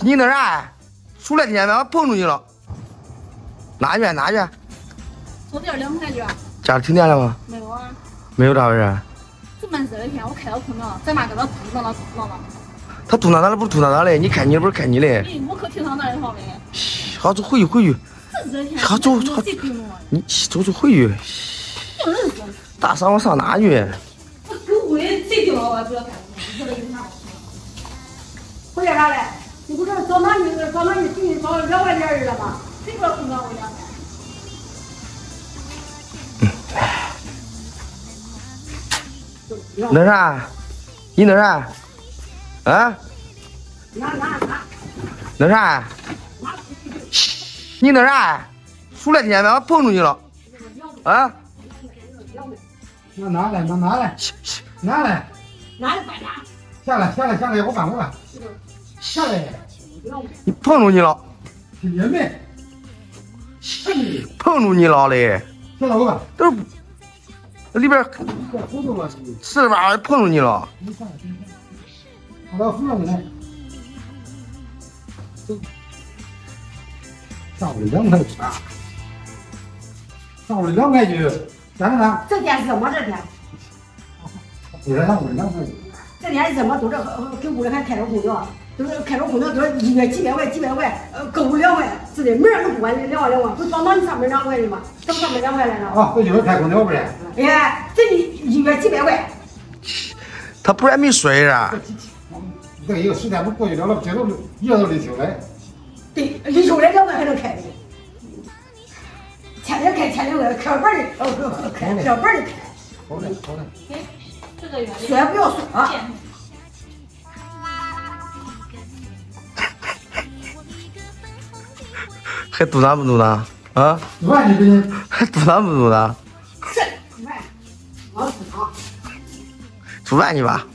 你那啥，出来听见没？我碰着你了。哪去？哪去？坐这儿2块去。家里停电了吗？没有啊。没有咋回事？这么热的天，我开到空调，咱妈搁那嘟囔囔嘟囔囔。他嘟囔囔的不是嘟囔囔的，你看你的不是看你的。我可听上那一套的。好，走回去回去。这热天，好走好。你走回去。大嗓我上哪去？我狗鬼谁盯我？不要看我。回来啥嘞？你不是找哪去？找哪去？给你找2块钱了吗？谁说空调我2块？那啥，你那啥，啊？那啥？你那啥？出来听见没？我碰着你了，啊？拿来，拿来，拿来，拿来办啥？下来，我办，下来。你碰着你了？听见没？碰着你了嘞！下来我办。都是那里边是吧？碰着你了。我到扶上来。上午2块钱啊！上午2块钱，咋的呢？这天热吗？这天？不是上午2块钱。这天热吗？都是给屋里还开着空调，都是开着空调，都是1月几百块，购物2块，是的，门都不关，2万，不装到你上面2块的吗？怎么上面2块来了？啊，这就是开空调不是？哎呀，这1月几百块。他不是还没睡啊？这一个时间不过去了，这都热到立秋来。对，立秋来2块还能开的。天天开，2块，开本的，开本的开。好嘞。这个月说不要说啊。还嘟囔不嘟囔啊？吃饭去给还嘟囔不嘟囔？是，我不唱。吃饭去吧。